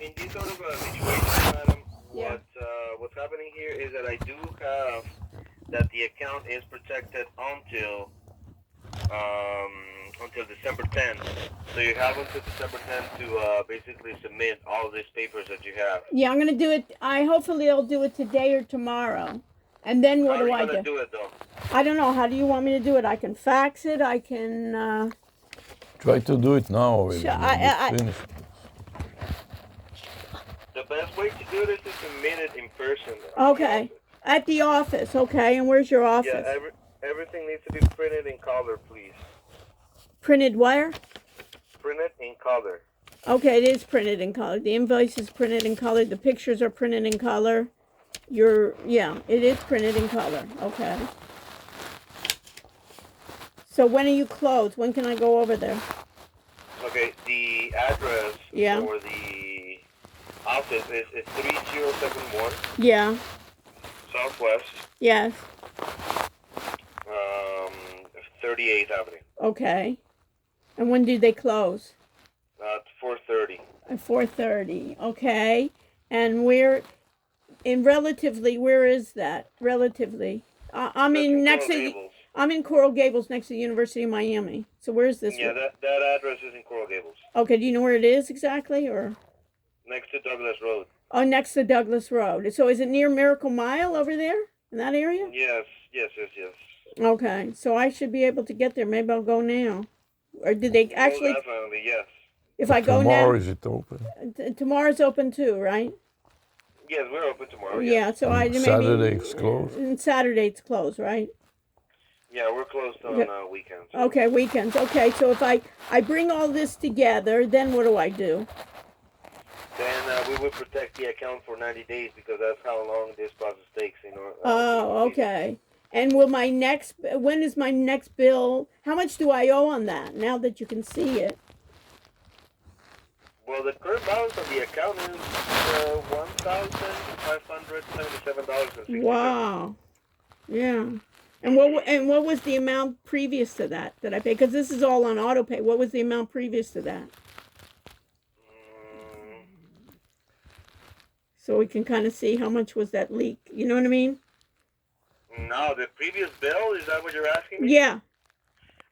in this sort of a situation, madam, Yeah. what's happening here is that I do have that the account is protected until December 10th. So you have until December 10th to basically submit all these papers that you have. Yeah, I'm gonna do it. Hopefully I'll do it today or tomorrow. And then what How are do you I gonna do? do it though? I don't know. How do you want me to do it? I can fax it. I can. Try to do it now already. Sure, When it's finished. The best way to do this is to submit it in person. Okay. At the office. Okay. And where's your office? Yeah, everything needs to be printed in color, please. Printed where? Printed in color. Okay, it is printed in color. The invoice is printed in color. The pictures are printed in color. Yeah, it is printed in color. Okay. So when are you closed? When can I go over there? Okay, the address Yeah. for the office is 3071 Yeah. Southwest Yes. 38th Avenue. Okay. And when do they close? 4:30. At 4:30. Okay. And where is that? Relatively. I'm That's in next Coral to Gables. I'm in Coral Gables next to the University of Miami. So where's this? Yeah, that address is in Coral Gables. Okay, do you know where it is exactly, or? Next to Douglas Road. Oh, next to Douglas Road. So is it near Miracle Mile over there in that area? Yes. Okay, so I should be able to get there. Maybe I'll go now. Or did they actually? Well, definitely, yes. If I go Tomorrow now, is it open? Tomorrow's open too, right? Yes, we're open tomorrow. Yeah. Yes. So I maybe Saturday it's closed. And Saturday it's closed, right? Yeah, we're closed on weekends. Okay, weekends. Okay, so if I bring all this together, then what do I do? Then we will protect the account for 90 days because that's how long this process takes. Oh, okay. And when is my next bill? How much do I owe on that now that you can see it? Well, the current balance on the account is $1,577.60. Wow. Yeah. And what was the amount previous to that I paid? Because this is all on auto pay. What was the amount previous to that? So we can kind of see how much was that leak. You know what I mean? No, the previous bill, is that what you're asking me? Yeah.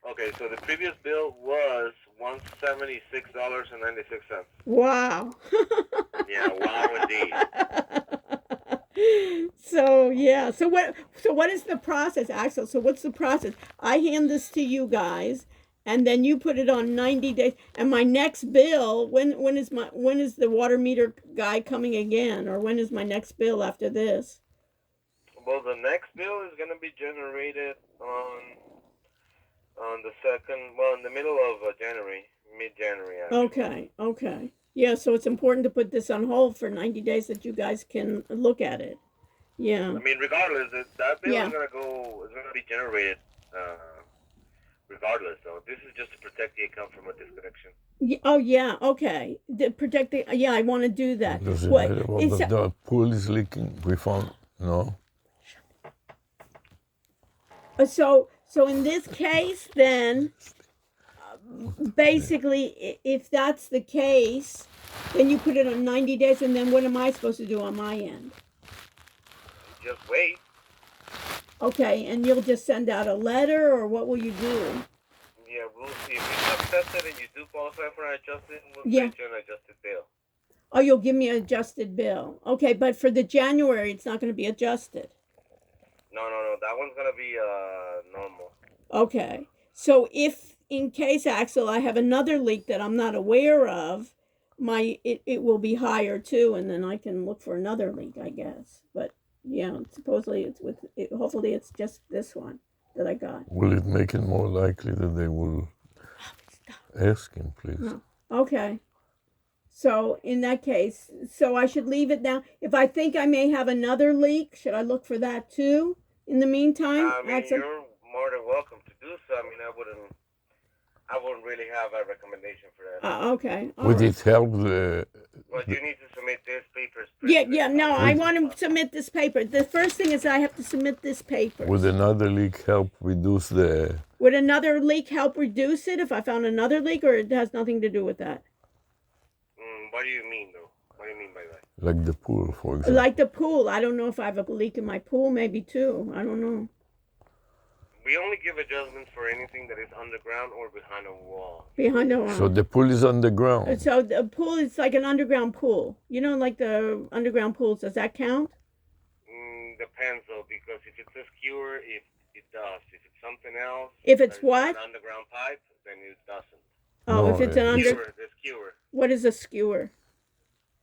Okay, so the previous bill was $176.96. Wow. Yeah, wow indeed. So yeah. So what is the process, Axel? So what's the process? I hand this to you guys, and then you put it on 90 days. And my next bill, when is the water meter guy coming again, or when is my next bill after this? Well, the next bill is going to be generated on the in the middle of January, mid-January. Actually. Okay. Yeah, so it's important to put this on hold for 90 days that you guys can look at it. Yeah. I mean, regardless, that bill is going to be generated regardless. So this is just to protect the account from a disconnection. Oh, yeah, okay. I want to do that. Does it matter what the pool is leaking? We found, no? So in this case, then, basically, if that's the case, then you put it on 90 days, and then what am I supposed to do on my end? Just wait. Okay, and you'll just send out a letter, or what will you do? Yeah, we'll see. If you accept it and you do qualify for an adjusted, we'll send you an adjusted bill. Oh, you'll give me an adjusted bill. Okay, but for the January, it's not going to be adjusted. No. That one's going to be normal. Okay. So if, in case, Axel, I have another leak that I'm not aware of, it will be higher too, and then I can look for another leak, I guess. But yeah, supposedly hopefully it's just this one that I got. Will it make it more likely that they will ask him, please? No. Okay. So in that case, I should leave it now. If I think I may have another leak, should I look for that too? In the meantime, I mean, you're more than welcome to do so. I mean, I wouldn't really have a recommendation for that. Okay. Would it help But you need to submit this paper. Yeah. No, I want to submit this paper. The first thing is I have to submit this paper. Would another leak help reduce the? Would another leak help reduce it if I found another leak, or it has nothing to do with that? What do you mean, though? What do you mean by that? Like the pool, for example. Like the pool. I don't know if I have a leak in my pool. Maybe two. I don't know. We only give adjustments for anything that is underground or behind a wall. Behind the wall. So the pool is underground. So the pool is like an underground pool. You know, like the underground pools. Does that count? Depends though, because if it's a skewer, it does. If it's something else, If it's that is what? An underground pipe, then it doesn't. Oh, No, if it's an The skewer. What is a skewer?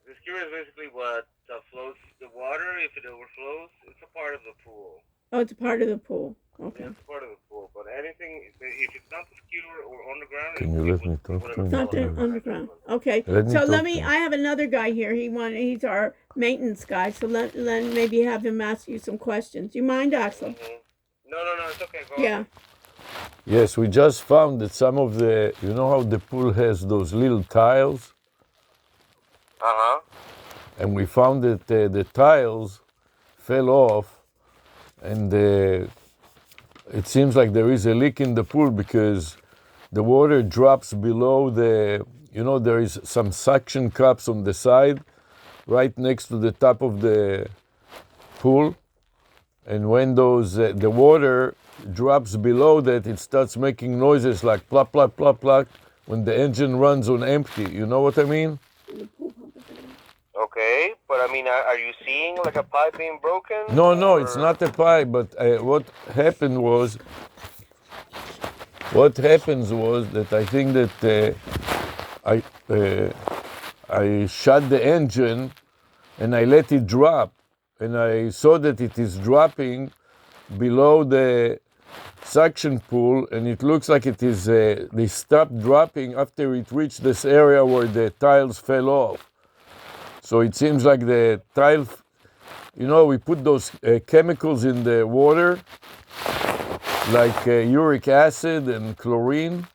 The skewer is basically what flows the water. If it overflows, it's a part of the pool. Oh, it's a part of the pool. Okay. Yeah, it's a part of the pool. But anything, if it's not the skewer or underground, Can you let me talk to him? It's not the underground. Okay. Let me So talk let to me. him. I have another guy here. He's our maintenance guy. So let maybe have him ask you some questions. You mind, Axel? No, it's okay. Go Yeah. on. Yes, we just found that some of the, you know how the pool has those little tiles? And we found that the tiles fell off, and it seems like there is a leak in the pool because the water drops below the, you know, there is some suction cups on the side, right next to the top of the pool. And when those the water drops below that, it starts making noises like plop, plop, plop, plop when the engine runs on empty. You know what I mean? Okay, but I mean, are you seeing like a pipe being broken? No, it's not a pipe. But what happens was that I think that I shut the engine and I let it drop, and I saw that it is dropping below the suction pool, and it looks like it is they stopped dropping after it reached this area where the tiles fell off. So it seems like the tile, you know, we put those chemicals in the water, like uric acid and chlorine,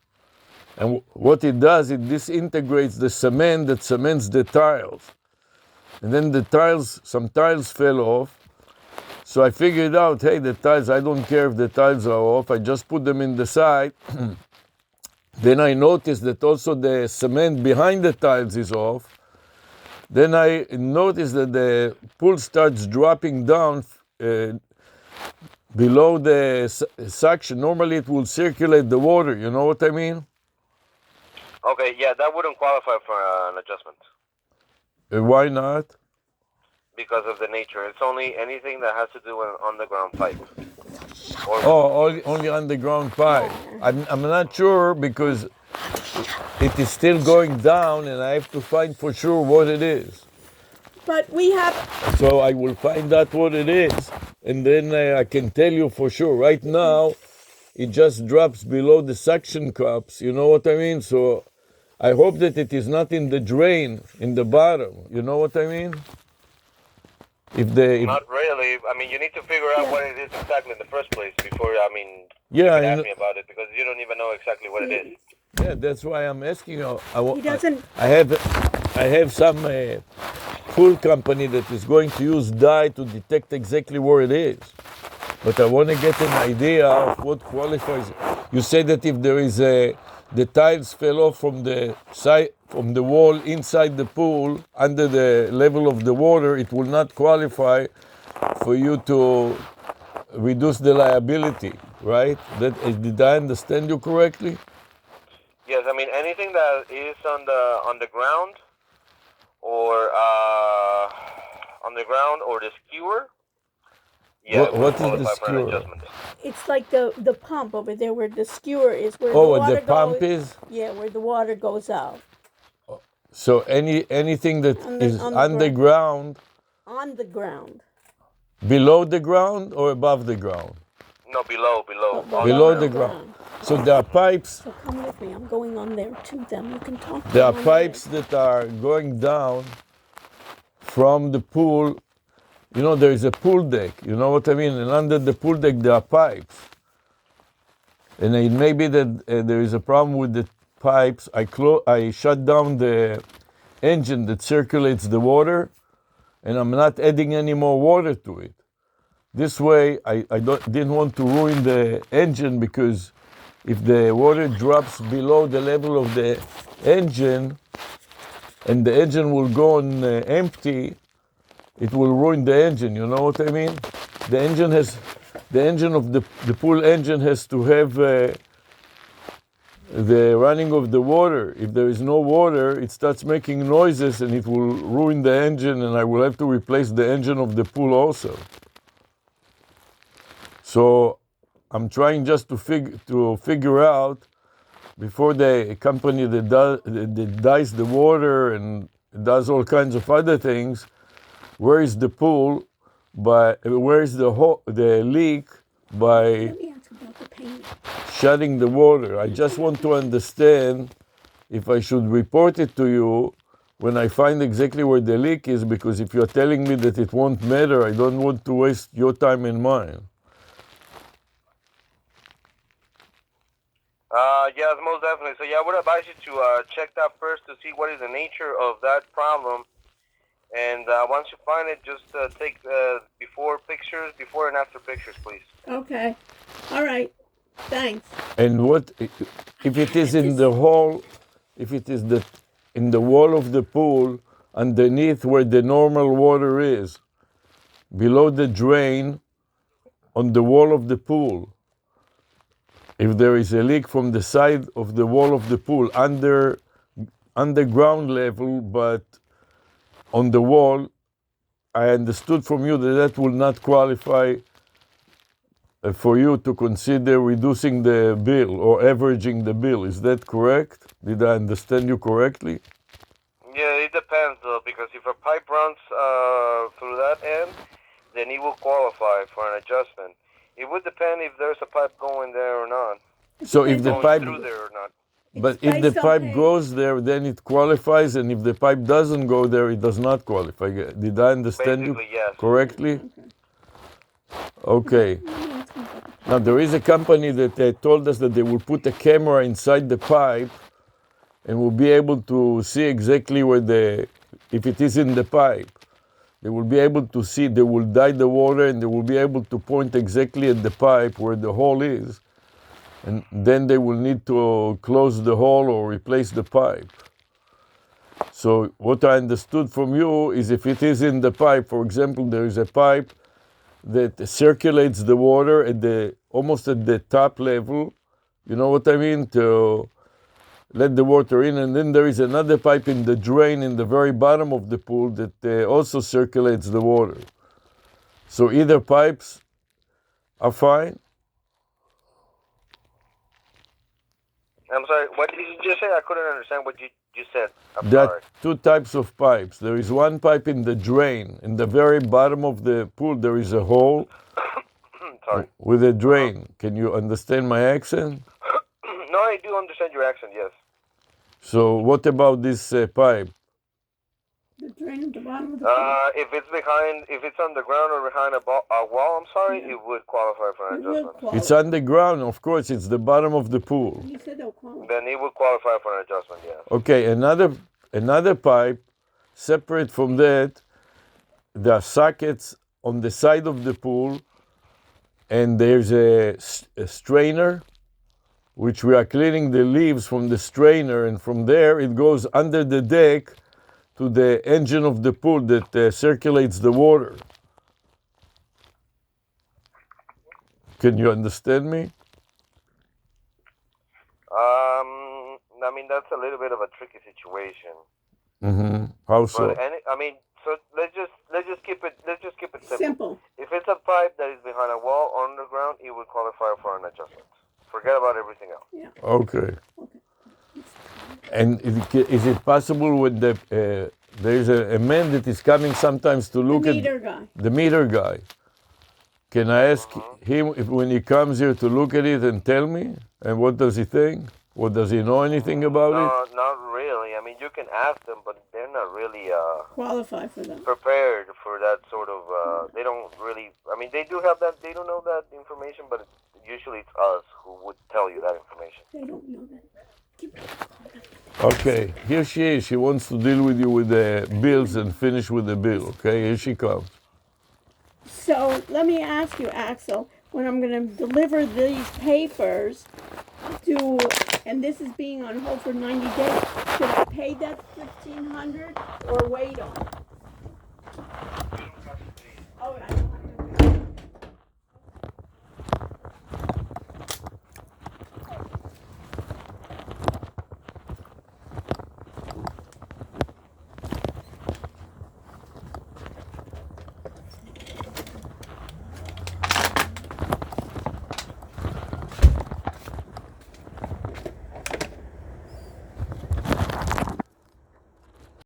and what it does, it disintegrates the cement that cements the tiles. And then some tiles fell off. So I figured out, hey, the tiles, I don't care if the tiles are off, I just put them in the side. Then I noticed that also the cement behind the tiles is off. Then I noticed that the pool starts dropping down below the suction. Normally it will circulate the water, you know what I mean? Okay, yeah, that wouldn't qualify for an adjustment. Why not? Because of the nature. It's only anything that has to do with an underground pipe. Only underground pipe. I'm not sure because it is still going down and I have to find for sure what it is. But we have. So I will find out what it is, and then I can tell you for sure. Right now, it just drops below the suction cups, you know what I mean? So I hope that it is not in the drain, in the bottom, you know what I mean? Not really. I mean, you need to figure out what it is exactly in the first place before, you can ask me about it, because you don't even know exactly what it is. Yeah, that's why I'm asking you. He doesn't. I have some pool company that is going to use dye to detect exactly where it is. But I want to get an idea of what qualifies. You say that if there is the tiles fell off from the side, from the wall inside the pool, under the level of the water, it will not qualify for you to reduce the liability, right? Did I understand you correctly? Yes, I mean anything that is on the ground or the skewer. Yeah, What is the skewer? It's like the pump over there where the skewer is. Where the water the pump goes, is? Yeah, where the water goes out. So anything that is underground. On the ground. Below the ground or above the ground? No, below. Below the ground. So there are pipes. So come with me. I'm going on there to them. You can talk to There are them pipes that are going down from the pool. You know, there is a pool deck. You know what I mean? And under the pool deck, there are pipes. And it may be that there is a problem with the pipes. I shut down the engine that circulates the water, and I'm not adding any more water to it. This way, I didn't want to ruin the engine, because if the water drops below the level of the engine, and the engine will go on empty, it will ruin the engine. You know what I mean? The engine of the pool engine has to have the running of the water. If there is no water, it starts making noises and it will ruin the engine, and I will have to replace the engine of the pool also. So I'm trying just to figure out, before the company that dyes the water and does all kinds of other things, where is the pool, where is the leak by Let me ask about the paint. shutting the water. I just want to understand if I should report it to you when I find exactly where the leak is, because if you're telling me that it won't matter, I don't want to waste your time and mine. Yes, most definitely. So yeah, I would advise you to check that first to see what is the nature of that problem. And once you find it, just take before and after pictures, please. Okay. All right. Thanks. And what if it is in the hole? If it is in the wall of the pool, underneath where the normal water is, below the drain, on the wall of the pool. If there is a leak from the side of the wall of the pool, underground level, but on the wall, I understood from you that will not qualify for you to consider reducing the bill or averaging the bill. Is that correct? Did I understand you correctly? Yeah, it depends though, because if a pipe runs through that end, then it will qualify for an adjustment. It would depend if there's a pipe going there or not. So if the Going pipe, through there or not. but if the pipe goes there, then it qualifies, and if the pipe doesn't go there, it does not qualify. Did I understand Basically, you yes. correctly? Okay. Now there is a company that told us that they will put a camera inside the pipe and will be able to see exactly where if it is in the pipe. They will be able to see, they will dye the water, and they will be able to point exactly at the pipe where the hole is. And then they will need to close the hole or replace the pipe. So what I understood from you is, if it is in the pipe, for example, there is a pipe that circulates the water almost at the top level, you know what I mean, to let the water in, and then there is another pipe in the drain in the very bottom of the pool that also circulates the water. So either pipes are fine. I'm sorry, what did you just say? I couldn't understand what you said. I'm There sorry. are two types of pipes. There is one pipe in the drain. In the very bottom of the pool, there is a hole Sorry. with a drain. Can you understand my accent? No, I do understand your accent, yes. So what about this pipe? The drain at the bottom of the pool. If it's on the ground or behind a wall, it would qualify for an It will adjustment. qualify. It's underground, of course. It's the bottom of the pool. You said they'll qualify. Then it would qualify for an adjustment, yes. Okay, another pipe, separate from that, there are sockets on the side of the pool, and there's a strainer, which we are cleaning the leaves from the strainer, and from there it goes under the deck to the engine of the pool that circulates the water. Can you understand me? I mean, that's a little bit of a tricky situation. Mm-hmm. How so? But so let's just keep it simple. Simple. If it's a pipe that is behind a wall or underground, it would qualify for an adjustment. Forget about everything else. Yeah. Okay. And is it possible with there is a man that is coming sometimes to look The at meter guy. the meter guy. Can I ask him when he comes here to look at it and tell me? And what does he think? Or does he know anything about it? No, not really. I mean, you can ask them, but they're not really Qualify for them. prepared for that sort of. They don't really. I mean, they do have that. They don't know that information, but usually it's us who would tell you that information. They don't know that. Okay, here she is. She wants to deal with you with the bills and finish with the bill. Okay, here she comes. So let me ask you, Axel, when I'm going to deliver these papers, and this is being on hold for 90 days, should I pay pay that 1,500 or wait on it? You don't have to pay it. Oh, I